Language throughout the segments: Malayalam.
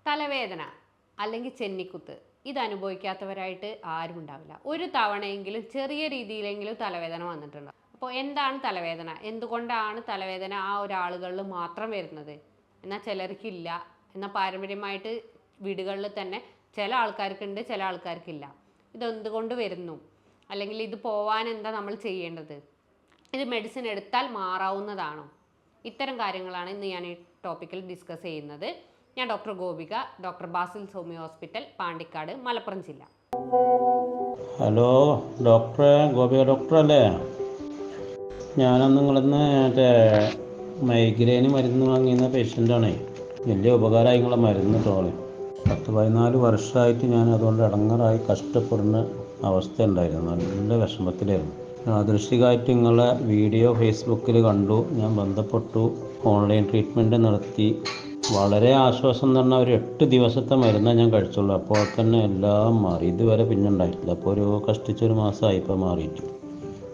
തലവേദന അല്ലെങ്കിൽ ചെന്നിക്കുത്ത് ഇത് അനുഭവിക്കാത്തവരായിട്ട് ആരും ഉണ്ടാവില്ല. ഒരു തവണയെങ്കിലും ചെറിയ രീതിയിലെങ്കിലും തലവേദന വന്നിട്ടുണ്ട്. അപ്പോൾ എന്താണ് തലവേദന, എന്തുകൊണ്ടാണ് തലവേദന ആ ഒരാളുകളിൽ മാത്രം വരുന്നത്, എന്നാൽ ചിലർക്കില്ല, എന്നാൽ പാരമ്പര്യമായിട്ട് വീടുകളിൽ തന്നെ ചില ആൾക്കാർക്കുണ്ട്, ചില ആൾക്കാർക്കില്ല. ഇതെന്തുകൊണ്ട് വരുന്നു, അല്ലെങ്കിൽ ഇത് പോവാൻ എന്താ നമ്മൾ ചെയ്യേണ്ടത്, ഇത് മെഡിസിൻ എടുത്താൽ മാറാവുന്നതാണോ, ഇത്തരം കാര്യങ്ങളാണ് ഇന്ന് ഞാൻ ഈ ടോപ്പിക്കിൽ ഡിസ്കസ് ചെയ്യുന്നത്. ഞാൻ doctor Gopika, doctor Basil homeo hospital, Pandikkad, Malappuram ജില്ല. ഹലോ ഡോക്ടറെ, ഗോപിക ഡോക്ടർ അല്ലേ? ഞാനന്ന് നിങ്ങളിന്ന് മറ്റേ മൈഗ്രെയിന് മരുന്ന് വാങ്ങിയുന്ന പേഷ്യൻ്റാണേ. വലിയ ഉപകാരമായി നിങ്ങളെ മരുന്ന് തോന്നി. 14 വർഷമായിട്ട് ഞാൻ അതുകൊണ്ട് ഇടങ്ങറായി കഷ്ടപ്പെടുന്ന അവസ്ഥ ഉണ്ടായിരുന്നു. നല്ല വിഷമത്തിലായിരുന്നു. യാദൃശ്ചികമായിട്ട് നിങ്ങളെ വീഡിയോ ഫേസ്ബുക്കിൽ കണ്ടു, ഞാൻ ബന്ധപ്പെട്ടു, ഓൺലൈൻ ട്രീറ്റ്മെൻറ്റ് നടത്തി. വളരെ ആശ്വാസം എന്ന് പറഞ്ഞാൽ ഒരു 8 ദിവസത്തെ മരുന്നാണ് ഞാൻ കഴിച്ചുള്ളൂ. അപ്പോൾ തന്നെ എല്ലാം മാറി. ഇതുവരെ പിന്നെ ഉണ്ടായിട്ടില്ല. അപ്പോൾ ഒരു കഷ്ടിച്ചൊരു മാസമായി ഇപ്പോൾ മാറിയിട്ട്.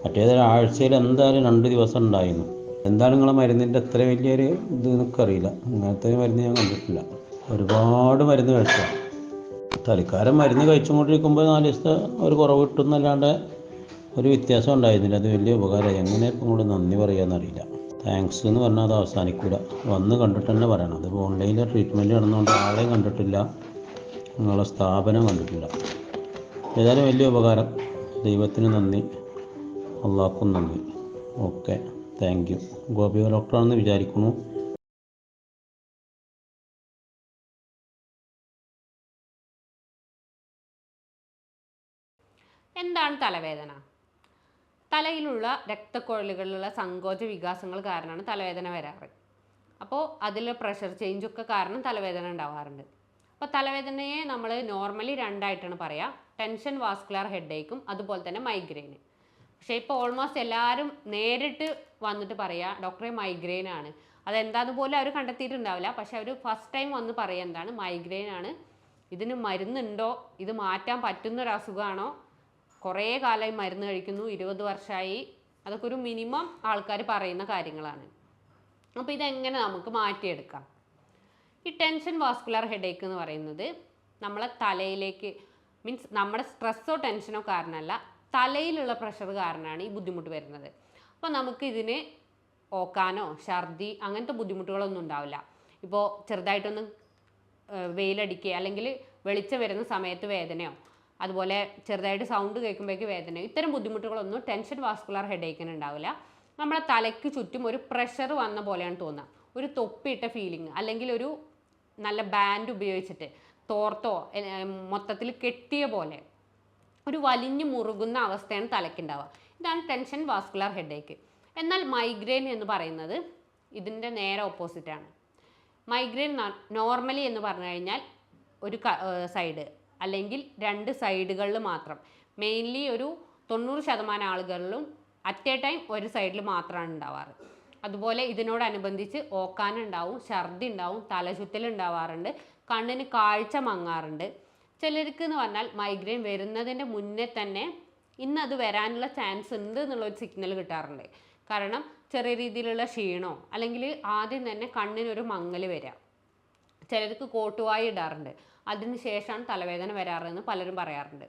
മറ്റേത് ആഴ്ചയിൽ എന്തായാലും 2 ദിവസം ഉണ്ടായിരുന്നു. എന്താണ് നിങ്ങളെ മരുന്നിൻ്റെ എത്ര വലിയൊരു ഇത് എനിക്കറിയില്ല. അങ്ങനത്തെ മരുന്ന് ഞാൻ കണ്ടിട്ടില്ല. ഒരുപാട് മരുന്ന് കഴിച്ചു. തൽക്കാലം മരുന്ന് കഴിച്ചുകൊണ്ടിരിക്കുമ്പോൾ 4 ദിവസത്തെ ഒരു കുറവ് കിട്ടുന്നല്ലാണ്ട് ഒരു വ്യത്യാസം ഉണ്ടായിരുന്നില്ല. അത് വലിയ ഉപകാരമായി. എങ്ങനെ ഇപ്പം കൂടെ നന്ദി പറയാമെന്നറിയില്ല. താങ്ക്സ് എന്ന് പറഞ്ഞാൽ അത് അവസാനിക്കില്ല. വന്ന് കണ്ടിട്ട് തന്നെ പറയണം. അത് ഓൺലൈനിൽ ട്രീറ്റ്മെൻറ്റ് നടന്നുകൊണ്ട് ആളെയും കണ്ടിട്ടില്ല, നിങ്ങളെ സ്ഥാപനം കണ്ടിട്ടില്ല. ഏതായാലും വലിയ ഉപകാരം. ദൈവത്തിന് നന്ദി, അള്ളാഹ്ക്കും നന്ദി. Okay, thank you. ഗോപിക ഡോക്ടറാണെന്ന് വിചാരിക്കുന്നു. എന്താണ് തലവേദന? തലയിലുള്ള രക്തക്കുഴലുകളിലുള്ള സങ്കോച വികാസങ്ങൾ കാരണമാണ് തലവേദന വരാറ്. അപ്പോൾ അതിൽ പ്രഷർ ചേഞ്ചൊക്കെ കാരണം തലവേദന ഉണ്ടാവാറുണ്ട്. അപ്പോൾ തലവേദനയെ നമ്മൾ നോർമലി രണ്ടായിട്ടാണ് പറയുക: ടെൻഷൻ വാസ്കുലർ ഹെഡേക്കും അതുപോലെ തന്നെ മൈഗ്രെയിന്. പക്ഷേ ഇപ്പോൾ ഓൾമോസ്റ്റ് എല്ലാവരും നേരിട്ട് വന്നിട്ട് പറയുക ഡോക്ടറെ മൈഗ്രെയിൻ ആണ്. അതെന്താന്ന് പോലും അവർ കണ്ടെത്തിയിട്ടുണ്ടാവില്ല. പക്ഷെ അവർ ഫസ്റ്റ് ടൈം വന്ന് പറയുക എന്താണ് മൈഗ്രെയിൻ ആണ്, ഇതിന് മരുന്നുണ്ടോ, ഇത് മാറ്റാൻ പറ്റുന്നൊരു അസുഖമാണോ, കുറേ കാലമായി മരുന്ന് കഴിക്കുന്നു, 20 വർഷമായി, അതൊക്കെ ഒരു മിനിമം ആൾക്കാർ പറയുന്ന കാര്യങ്ങളാണ്. അപ്പോൾ ഇതെങ്ങനെ നമുക്ക് മാറ്റിയെടുക്കാം? ഈ ടെൻഷൻ വാസ്കുലർ ഹെഡേക്ക് എന്ന് പറയുന്നത് നമ്മളെ തലയിലേക്ക്, മീൻസ് നമ്മുടെ സ്ട്രെസ്സോ ടെൻഷനോ കാരണമല്ല, തലയിലുള്ള പ്രഷർ കാരണമാണ് ഈ ബുദ്ധിമുട്ട് വരുന്നത്. അപ്പോൾ നമുക്ക് ഇതിന് ഓക്കാനോ ഛർദി അങ്ങനത്തെ ബുദ്ധിമുട്ടുകളൊന്നും ഉണ്ടാവില്ല. ഇപ്പോൾ ചെറുതായിട്ടൊന്ന് വെയിലടിക്കുക അല്ലെങ്കിൽ വെളിച്ചം വരുന്ന സമയത്ത് വേദനയോ, അതുപോലെ ചെറുതായിട്ട് സൗണ്ട് കേൾക്കുമ്പോഴേക്ക് വേദനയോ, ഇത്തരം ബുദ്ധിമുട്ടുകളൊന്നും ടെൻഷൻ വാസ്കുലർ ഹെഡേക്കിന് ഉണ്ടാവില്ല. നമ്മളെ തലയ്ക്ക് ചുറ്റും ഒരു പ്രഷർ വന്ന പോലെയാണ് തോന്നുക, ഒരു തൊപ്പിയിട്ട ഫീലിംഗ്, അല്ലെങ്കിൽ ഒരു നല്ല ബാൻഡ് ഉപയോഗിച്ചിട്ട് തോർത്തോ മൊത്തത്തിൽ കെട്ടിയ പോലെ ഒരു വലിഞ്ഞു മുറുകുന്ന അവസ്ഥയാണ് തലയ്ക്കുണ്ടാവുക. ഇതാണ് ടെൻഷൻ വാസ്കുലർ ഹെഡേക്ക്. എന്നാൽ മൈഗ്രെയിൻ എന്ന് പറയുന്നത് ഇതിൻ്റെ നേരെ ഓപ്പോസിറ്റാണ്. മൈഗ്രെയിൻ നോർമലി എന്ന് പറഞ്ഞു കഴിഞ്ഞാൽ ഒരു സൈഡ് അല്ലെങ്കിൽ 2 സൈഡുകളിൽ മാത്രം, മെയിൻലി ഒരു 90% ആളുകളിലും അറ്റ് എ ടൈം ഒരു സൈഡിൽ മാത്രമാണ് ഉണ്ടാവാറ്. അതുപോലെ ഇതിനോടനുബന്ധിച്ച് ഓക്കാനുണ്ടാവും, ഛർദി ഉണ്ടാവും, തലചുറ്റൽ ഉണ്ടാവാറുണ്ട്, കണ്ണിന് കാഴ്ച മങ്ങാറുണ്ട്. ചിലർക്ക് എന്ന് പറഞ്ഞാൽ മൈഗ്രെയിൻ വരുന്നതിൻ്റെ മുന്നേ തന്നെ ഇന്നത് വരാനുള്ള ചാൻസ് ഉണ്ട് എന്നുള്ളൊരു സിഗ്നൽ കിട്ടാറുണ്ട്. കാരണം ചെറിയ രീതിയിലുള്ള ക്ഷീണോ അല്ലെങ്കിൽ ആദ്യം തന്നെ കണ്ണിനൊരു മങ്ങൽ വരിക, ചിലർക്ക് കോട്ടുവായി ഇടാറുണ്ട്, അതിന് ശേഷമാണ് തലവേദന വരാറെന്ന് പലരും പറയാറുണ്ട്.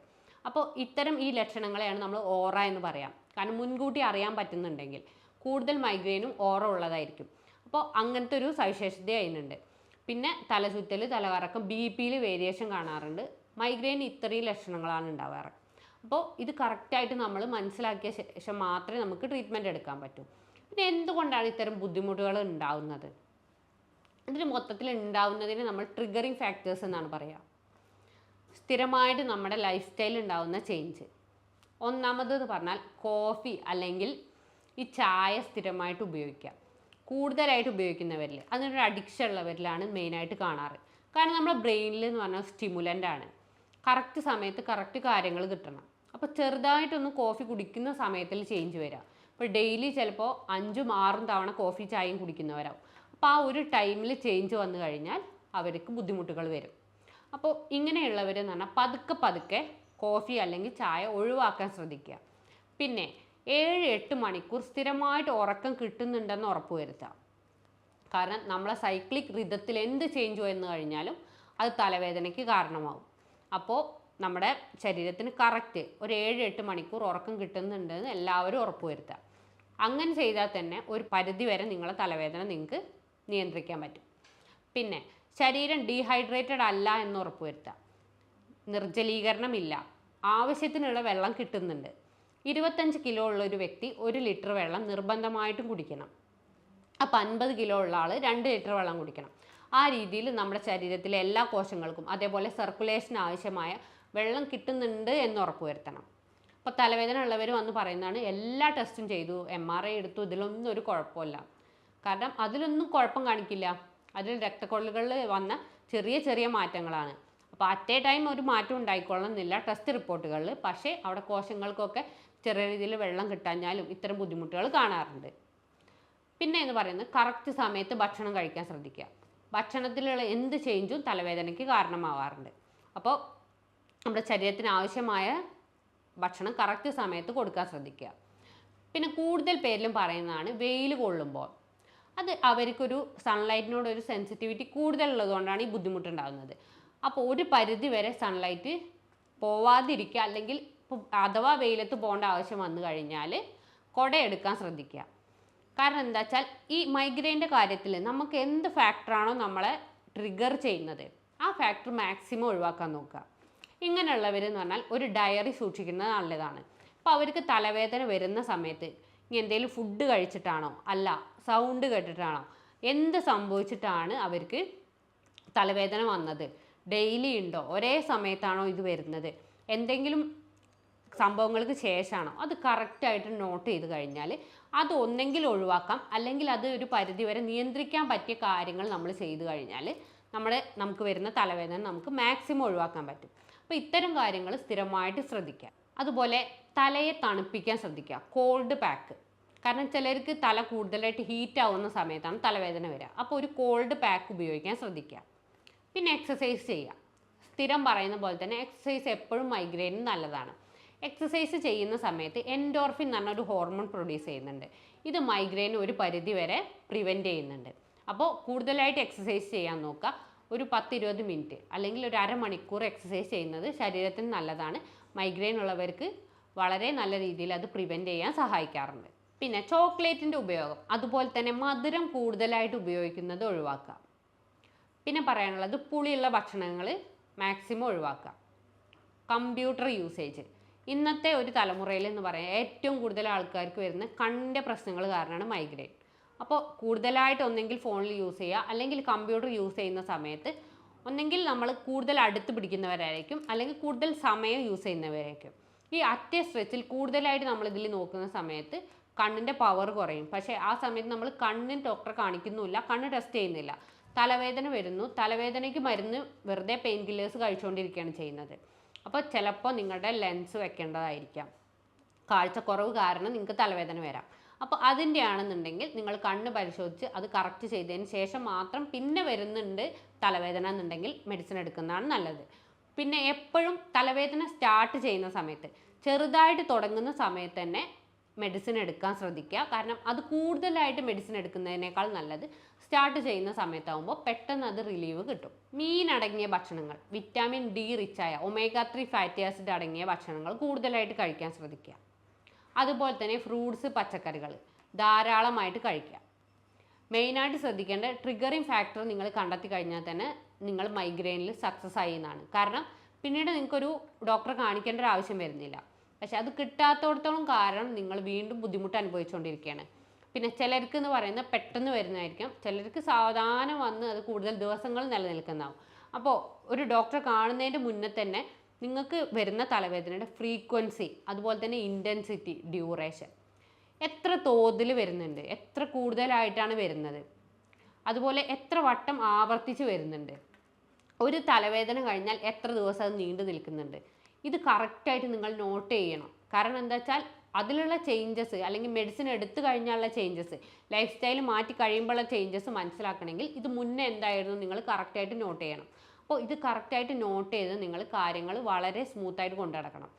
അപ്പോൾ ഇത്തരം ഈ ലക്ഷണങ്ങളെയാണ് നമ്മൾ ഓറ എന്ന് പറയാം. കാരണം മുൻകൂട്ടി അറിയാൻ പറ്റുന്നുണ്ടെങ്കിൽ കൂടുതൽ മൈഗ്രെയിനും ഓറ ഉള്ളതായിരിക്കും. അപ്പോൾ അങ്ങനത്തെ ഒരു സവിശേഷത അതിനുണ്ട്. പിന്നെ തലചുറ്റൽ, തലകറക്കം, BP-യിൽ വേരിയേഷൻ കാണാറുണ്ട്. മൈഗ്രെയിൻ ഇത്രയും ലക്ഷണങ്ങളാണ് ഉണ്ടാവാറ്. അപ്പോൾ ഇത് കറക്റ്റായിട്ട് നമ്മൾ മനസ്സിലാക്കിയ ശേഷം മാത്രമേ നമുക്ക് ട്രീറ്റ്മെൻറ്റ് എടുക്കാൻ പറ്റൂ. പിന്നെ എന്തുകൊണ്ടാണ് ഇത്തരം ബുദ്ധിമുട്ടുകൾ ഉണ്ടാവുന്നത്? ഇതിന് മൊത്തത്തിൽ ഉണ്ടാവുന്നതിന് നമ്മൾ ട്രിഗറിങ് ഫാക്ടേഴ്സ് എന്നാണ് പറയുക. സ്ഥിരമായിട്ട് നമ്മുടെ ലൈഫ് സ്റ്റൈൽ ഉണ്ടാവുന്ന ചേഞ്ച്. ഒന്നാമതെന്ന് പറഞ്ഞാൽ കോഫി അല്ലെങ്കിൽ ഈ ചായ സ്ഥിരമായിട്ട് ഉപയോഗിക്കുക. കൂടുതലായിട്ട് ഉപയോഗിക്കുന്നവരിൽ, അതിനൊരു അഡിക്ഷൻ ഉള്ളവരിലാണ് മെയിനായിട്ട് കാണാറ്. കാരണം നമ്മുടെ ബ്രെയിനിൽ എന്ന് പറഞ്ഞാൽ സ്റ്റിമുലൻ്റാണ്. കറക്റ്റ് സമയത്ത് കറക്റ്റ് കാര്യങ്ങൾ കിട്ടണം. അപ്പോൾ ചെറുതായിട്ടൊന്ന് കോഫി കുടിക്കുന്ന സമയത്തിൽ ചേഞ്ച് വരിക. അപ്പോൾ ഡെയിലി ചിലപ്പോൾ 5-6 തവണ കോഫി ചായയും കുടിക്കുന്നവരാവും. അപ്പോൾ ആ ഒരു ടൈമിൽ ചേഞ്ച് വന്നു കഴിഞ്ഞാൽ അവർക്ക് ബുദ്ധിമുട്ടുകൾ വരും. അപ്പോൾ ഇങ്ങനെയുള്ളവരെന്ന് പറഞ്ഞാൽ പതുക്കെ പതുക്കെ കോഫി അല്ലെങ്കിൽ ചായ ഒഴിവാക്കാൻ ശ്രദ്ധിക്കുക. പിന്നെ 7-8 മണിക്കൂർ സ്ഥിരമായിട്ട് ഉറക്കം കിട്ടുന്നുണ്ടെന്ന് ഉറപ്പ് വരുത്തുക. കാരണം നമ്മളെ സൈക്ലിക് റിതത്തിൽ എന്ത് ചേഞ്ച് വന്നു കഴിഞ്ഞാലും അത് തലവേദനയ്ക്ക് കാരണമാവും. അപ്പോൾ നമ്മുടെ ശരീരത്തിന് കറക്റ്റ് ഒരു 7-8 മണിക്കൂർ ഉറക്കം കിട്ടുന്നുണ്ടെന്ന് എല്ലാവരും ഉറപ്പുവരുത്തുക. അങ്ങനെ ചെയ്താൽ തന്നെ ഒരു പരിധി വരെ നിങ്ങളെ തലവേദന നിങ്ങൾക്ക് നിയന്ത്രിക്കാൻ പറ്റും. പിന്നെ ശരീരം ഡീഹൈഡ്രേറ്റഡ് അല്ല എന്ന് ഉറപ്പുവരുത്തുക. നിർജ്ജലീകരണമില്ല, ആവശ്യത്തിനുള്ള വെള്ളം കിട്ടുന്നുണ്ട്. 25 കിലോ ഉള്ള ഒരു വ്യക്തി 1 ലിറ്റർ വെള്ളം നിർബന്ധമായിട്ടും കുടിക്കണം. അപ്പോൾ 50 കിലോ ഉള്ള ആൾ 2 ലിറ്റർ വെള്ളം കുടിക്കണം. ആ രീതിയിൽ നമ്മുടെ ശരീരത്തിലെ എല്ലാ കോശങ്ങൾക്കും അതേപോലെ സർക്കുലേഷന് ആവശ്യമായ വെള്ളം കിട്ടുന്നുണ്ട് എന്ന് ഉറപ്പുവരുത്തണം. അപ്പോൾ തലവേദന ഉള്ളവർ വന്ന് പറയുന്നതാണ് എല്ലാ ടെസ്റ്റും ചെയ്തു, MRI എടുത്തു, ഇതിലൊന്നും ഒരു കുഴപ്പമില്ല. കാരണം അതിലൊന്നും കുഴപ്പം കാണിക്കില്ല. അതിൽ രക്തക്കൊഴലുകളിൽ വന്ന ചെറിയ ചെറിയ മാറ്റങ്ങളാണ്. അപ്പോൾ അറ്റ് എ ടൈം ഒരു മാറ്റം ഉണ്ടായിക്കൊള്ളണമെന്നില്ല ടെസ്റ്റ് റിപ്പോർട്ടുകളിൽ. പക്ഷേ അവിടെ കോശങ്ങൾക്കൊക്കെ ചെറിയ രീതിയിൽ വെള്ളം കിട്ടാഞ്ഞാലും ഇത്തരം ബുദ്ധിമുട്ടുകൾ കാണാറുണ്ട്. പിന്നെ എന്ന് പറയുന്നത് കറക്റ്റ് സമയത്ത് ഭക്ഷണം കഴിക്കാൻ ശ്രദ്ധിക്കുക. ഭക്ഷണത്തിലുള്ള എന്ത് ചേഞ്ചും തലവേദനയ്ക്ക് കാരണമാവാറുണ്ട്. അപ്പോൾ നമ്മുടെ ശരീരത്തിന് ആവശ്യമായ ഭക്ഷണം കറക്റ്റ് സമയത്ത് കൊടുക്കാൻ ശ്രദ്ധിക്കുക. പിന്നെ കൂടുതൽ പേരിലും പറയുന്നതാണ് വെയിൽ കൊള്ളുമ്പോൾ. അത് അവർക്കൊരു സൺലൈറ്റിനോടൊരു സെൻസിറ്റിവിറ്റി കൂടുതലുള്ളതുകൊണ്ടാണ് ഈ ബുദ്ധിമുട്ടുണ്ടാകുന്നത്. അപ്പോൾ ഒരു പരിധി വരെ സൺലൈറ്റ് പോവാതിരിക്കുക, അല്ലെങ്കിൽ അഥവാ വെയിലത്ത് പോകേണ്ട ആവശ്യം വന്നു കഴിഞ്ഞാൽ കുടയെടുക്കാൻ ശ്രദ്ധിക്കുക. കാരണം എന്താ വെച്ചാൽ ഈ മൈഗ്രെയിൻ്റെ കാര്യത്തിൽ നമുക്ക് എന്ത് ഫാക്ടറാണോ നമ്മളെ ട്രിഗർ ചെയ്യുന്നത് ആ ഫാക്ടർ മാക്സിമം ഒഴിവാക്കാൻ നോക്കുക. ഇങ്ങനെയുള്ളവരെന്ന് പറഞ്ഞാൽ ഒരു ഡയറി സൂക്ഷിക്കുന്നത് നല്ലതാണ്. അപ്പോൾ അവർക്ക് തലവേദന വരുന്ന സമയത്ത് ഇനി എന്തെങ്കിലും ഫുഡ് കഴിച്ചിട്ടാണോ അല്ല സൗണ്ട് കേട്ടിട്ടാണോ എന്ത് സംഭവിച്ചിട്ടാണ് അവർക്ക് തലവേദന വന്നത്, ഡെയിലി ഉണ്ടോ, ഒരേ സമയത്താണോ ഇത് വരുന്നത്, എന്തെങ്കിലും സംഭവങ്ങൾക്ക് ശേഷമാണോ, അത് കറക്റ്റായിട്ട് നോട്ട് ചെയ്ത് കഴിഞ്ഞാൽ അത് ഒന്നെങ്കിൽ ഒഴിവാക്കാം, അല്ലെങ്കിൽ അത് ഒരു പരിധിവരെ നിയന്ത്രിക്കാൻ പറ്റിയ കാര്യങ്ങൾ നമ്മൾ ചെയ്തു കഴിഞ്ഞാൽ നമുക്ക് വരുന്ന തലവേദന നമുക്ക് മാക്സിമം ഒഴിവാക്കാൻ പറ്റും. അപ്പോൾ ഇത്തരം കാര്യങ്ങൾ സ്ഥിരമായിട്ട് ശ്രദ്ധിക്കുക. അതുപോലെ തലയെ തണുപ്പിക്കാൻ ശ്രദ്ധിക്കുക. കോൾഡ് പാക്ക്, കാരണം ചിലർക്ക് തല കൂടുതലായിട്ട് ഹീറ്റ് ആവുന്ന സമയത്താണ് തലവേദന വരിക. അപ്പോൾ ഒരു കോൾഡ് പാക്ക് ഉപയോഗിക്കാൻ ശ്രദ്ധിക്കുക. പിന്നെ എക്സസൈസ് ചെയ്യുക. സ്ഥിരം പറയുന്ന പോലെ തന്നെ എക്സസൈസ് എപ്പോഴും മൈഗ്രെയിനും നല്ലതാണ്. എക്സസൈസ് ചെയ്യുന്ന സമയത്ത് എൻഡോർഫിൻ എന്ന് പറഞ്ഞ ഒരു ഹോർമോൺ പ്രൊഡ്യൂസ് ചെയ്യുന്നുണ്ട്. ഇത് മൈഗ്രെയിൻ ഒരു പരിധി വരെ പ്രിവെൻറ്റ് ചെയ്യുന്നുണ്ട്. അപ്പോൾ കൂടുതലായിട്ട് എക്സസൈസ് ചെയ്യാൻ നോക്കുക. ഒരു 10-20 മിനിറ്റ് അല്ലെങ്കിൽ ഒരു അരമണിക്കൂർ എക്സസൈസ് ചെയ്യുന്നത് ശരീരത്തിന് നല്ലതാണ്. മൈഗ്രെയിൻ ഉള്ളവർക്ക് വളരെ നല്ല രീതിയിൽ അത് പ്രിവെൻറ്റ് ചെയ്യാൻ സഹായിക്കാറുണ്ട്. പിന്നെ ചോക്ലേറ്റിൻ്റെ ഉപയോഗം, അതുപോലെ തന്നെ മധുരം കൂടുതലായിട്ട് ഉപയോഗിക്കുന്നത് ഒഴിവാക്കുക. പിന്നെ പറയാനുള്ളത് പുളിയുള്ള ഭക്ഷണങ്ങൾ മാക്സിമം ഒഴിവാക്കുക. കമ്പ്യൂട്ടർ യൂസേജ് ഇന്നത്തെ ഒരു തലമുറയിൽ എന്ന് പറയാം ഏറ്റവും കൂടുതൽ ആൾക്കാർക്ക് വരുന്ന കണ്ണിൻ്റെ പ്രശ്നങ്ങൾ കാരണമാണ് മൈഗ്രെയിൻ. അപ്പോൾ കൂടുതലായിട്ട് ഒന്നെങ്കിൽ ഫോണിൽ യൂസ് ചെയ്യുക, അല്ലെങ്കിൽ കമ്പ്യൂട്ടർ യൂസ് ചെയ്യുന്ന സമയത്ത് ഒന്നെങ്കിൽ നമ്മൾ കൂടുതൽ അടുത്ത് പിടിക്കുന്നവരായിരിക്കും, അല്ലെങ്കിൽ കൂടുതൽ സമയം യൂസ് ചെയ്യുന്നവരായിരിക്കും. ഈ അറ്റേ സ്ട്രെച്ചിൽ കൂടുതലായിട്ട് നമ്മളിതിൽ നോക്കുന്ന സമയത്ത് കണ്ണിൻ്റെ പവർ കുറയും. പക്ഷേ ആ സമയത്ത് നമ്മൾ കണ്ണിന് ഡോക്ടറെ കാണിക്കുന്നുമില്ല, കണ്ണ് ടെസ്റ്റ് ചെയ്യുന്നില്ല, തലവേദന വരുന്നു, തലവേദനയ്ക്ക് മരുന്ന് വെറുതെ പെയിൻ കില്ലേഴ്സ് കഴിച്ചുകൊണ്ടിരിക്കുകയാണ് ചെയ്യുന്നത്. അപ്പോൾ ചിലപ്പോൾ നിങ്ങളുടെ ലെൻസ് വെക്കേണ്ടതായിരിക്കാം. കാഴ്ചക്കുറവ് കാരണം നിങ്ങൾക്ക് തലവേദന വരാം. അപ്പോൾ അതിൻ്റെ ആണെന്നുണ്ടെങ്കിൽ നിങ്ങൾ കണ്ണ് പരിശോധിച്ച് അത് കറക്റ്റ് ചെയ്തതിന് ശേഷം മാത്രം പിന്നെ വരുന്നുണ്ട് തലവേദന എന്നുണ്ടെങ്കിൽ മെഡിസിൻ എടുക്കുന്നതാണ് നല്ലത്. പിന്നെ എപ്പോഴും തലവേദന സ്റ്റാർട്ട് ചെയ്യുന്ന സമയത്ത് ചെറുതായിട്ട് തുടങ്ങുന്ന സമയത്ത് തന്നെ മെഡിസിൻ എടുക്കാൻ ശ്രദ്ധിക്കുക. കാരണം അത് കൂടുതലായിട്ട് മെഡിസിൻ എടുക്കുന്നതിനേക്കാൾ നല്ലത് സ്റ്റാർട്ട് ചെയ്യുന്ന സമയത്താകുമ്പോൾ പെട്ടെന്ന് അത് റിലീവ് കിട്ടും. മീൻ അടങ്ങിയ ഭക്ഷണങ്ങൾ, വിറ്റാമിൻ ഡി റിച്ചായ omega-3 ഫാറ്റി ആസിഡ് അടങ്ങിയ ഭക്ഷണങ്ങൾ കൂടുതലായിട്ട് കഴിക്കാൻ ശ്രദ്ധിക്കുക. അതുപോലെ തന്നെ ഫ്രൂട്ട്സ്, പച്ചക്കറികൾ ധാരാളമായിട്ട് കഴിക്കുക. മെയിനായിട്ട് ശ്രദ്ധിക്കേണ്ട ട്രിഗറിങ് ഫാക്ടർ നിങ്ങൾ കണ്ടെത്തി കഴിഞ്ഞാൽ തന്നെ നിങ്ങൾ മൈഗ്രെയിനിൽ സക്സസ് ആയെന്നാണ്. കാരണം പിന്നീട് നിങ്ങൾക്കൊരു ഡോക്ടറെ കാണിക്കേണ്ട ഒരു ആവശ്യം വരുന്നില്ല. പക്ഷെ അത് കിട്ടാത്തടത്തോളം കാരണം നിങ്ങൾ വീണ്ടും ബുദ്ധിമുട്ട് അനുഭവിച്ചുകൊണ്ടിരിക്കുകയാണ്. പിന്നെ ചിലർക്ക് എന്ന് പറയുന്നത് പെട്ടെന്ന് വരുന്നതായിരിക്കും, ചിലർക്ക് സാവധാനം വന്ന് അത് കൂടുതൽ ദിവസങ്ങൾ നിലനിൽക്കുന്നതാവും. അപ്പോൾ ഒരു ഡോക്ടറെ കാണുന്നതിൻ്റെ മുന്നേ തന്നെ നിങ്ങൾക്ക് വരുന്ന തലവേദനയുടെ ഫ്രീക്വൻസി, അതുപോലെ തന്നെ ഇൻറ്റൻസിറ്റി, ഡ്യൂറേഷൻ, എത്ര തോതിൽ വരുന്നുണ്ട്, എത്ര കൂടുതലായിട്ടാണ് വരുന്നത്, അതുപോലെ എത്ര വട്ടം ആവർത്തിച്ച് വരുന്നുണ്ട്, ഒരു തലവേദന കഴിഞ്ഞാൽ എത്ര ദിവസം അത് നീണ്ടു നിൽക്കുന്നുണ്ട്, ഇത് കറക്റ്റായിട്ട് നിങ്ങൾ നോട്ട് ചെയ്യണം. കാരണം എന്താ വെച്ചാൽ അതിലുള്ള ചേഞ്ചസ്, അല്ലെങ്കിൽ മെഡിസിൻ എടുത്തു കഴിഞ്ഞാലുള്ള ചേഞ്ചസ്, ലൈഫ് സ്റ്റൈൽ മാറ്റി കഴിയുമ്പോഴുള്ള ചേഞ്ചസ് മനസ്സിലാക്കണമെങ്കിൽ ഇത് മുന്നേ എന്തായിരുന്നു നിങ്ങൾ കറക്റ്റായിട്ട് നോട്ട് ചെയ്യണം. അപ്പോൾ ഇത് കറക്റ്റായിട്ട് നോട്ട് ചെയ്ത് നിങ്ങൾ കാര്യങ്ങൾ വളരെ സ്മൂത്തായിട്ട് കൊണ്ടു നടക്കണം.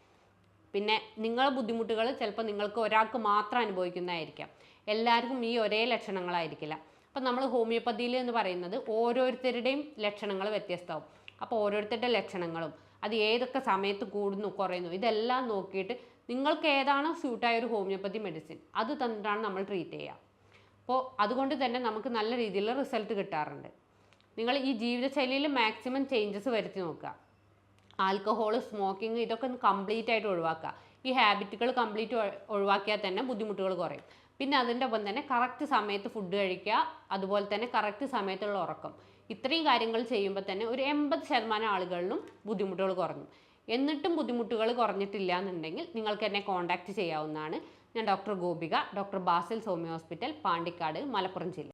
പിന്നെ നിങ്ങളുടെ ബുദ്ധിമുട്ടുകൾ ചിലപ്പോൾ നിങ്ങൾക്ക് ഒരാൾക്ക് മാത്രം അനുഭവിക്കുന്നതായിരിക്കാം, എല്ലാവർക്കും ഈ ഒരേ ലക്ഷണങ്ങളായിരിക്കില്ല. അപ്പം നമ്മൾ ഹോമിയോപ്പതിയിൽ എന്ന് പറയുന്നത് ഓരോരുത്തരുടെയും ലക്ഷണങ്ങൾ വ്യത്യസ്തമാവും. അപ്പോൾ ഓരോരുത്തരുടെ ലക്ഷണങ്ങളും അത് ഏതൊക്കെ സമയത്ത് കൂടുന്നു കുറയുന്നു ഇതെല്ലാം നോക്കിയിട്ട് നിങ്ങൾക്ക് ഏതാണോ സ്യൂട്ടായ ഒരു ഹോമിയോപ്പതി മെഡിസിൻ അത് തന്നിട്ടാണ് നമ്മൾ ട്രീറ്റ് ചെയ്യുക. അപ്പോൾ അതുകൊണ്ട് തന്നെ നമുക്ക് നല്ല രീതിയിലുള്ള റിസൾട്ട് കിട്ടാറുണ്ട്. നിങ്ങൾ ഈ ജീവിതശൈലിയിൽ മാക്സിമം ചേഞ്ചസ് വരുത്തി നോക്കുക. ആൽക്കഹോൾ, സ്മോക്കിംഗ് ഇതൊക്കെ ഒന്ന് കംപ്ലീറ്റ് ആയിട്ട് ഒഴിവാക്കുക. ഈ ഹാബിറ്റുകൾ കംപ്ലീറ്റ് ഒഴിവാക്കിയാൽ തന്നെ ബുദ്ധിമുട്ടുകൾ കുറയും. പിന്നെ അതിൻ്റെ ഒപ്പം തന്നെ കറക്റ്റ് സമയത്ത് ഫുഡ് കഴിക്കുക, അതുപോലെ തന്നെ കറക്റ്റ് സമയത്തുള്ള ഉറക്കം. ഇത്രയും കാര്യങ്ങൾ ചെയ്യുമ്പോൾ തന്നെ ഒരു 80% ആളുകളിലും ബുദ്ധിമുട്ടുകൾ കുറഞ്ഞു. എന്നിട്ടും ബുദ്ധിമുട്ടുകൾ കുറഞ്ഞിട്ടില്ല എന്നുണ്ടെങ്കിൽ നിങ്ങൾക്ക് എന്നെ കോൺടാക്റ്റ് ചെയ്യാവുന്നതാണ്. ഞാൻ doctor Gopika, doctor Basil homeo hospital, Pandikkad, Malappuram ജില്ല.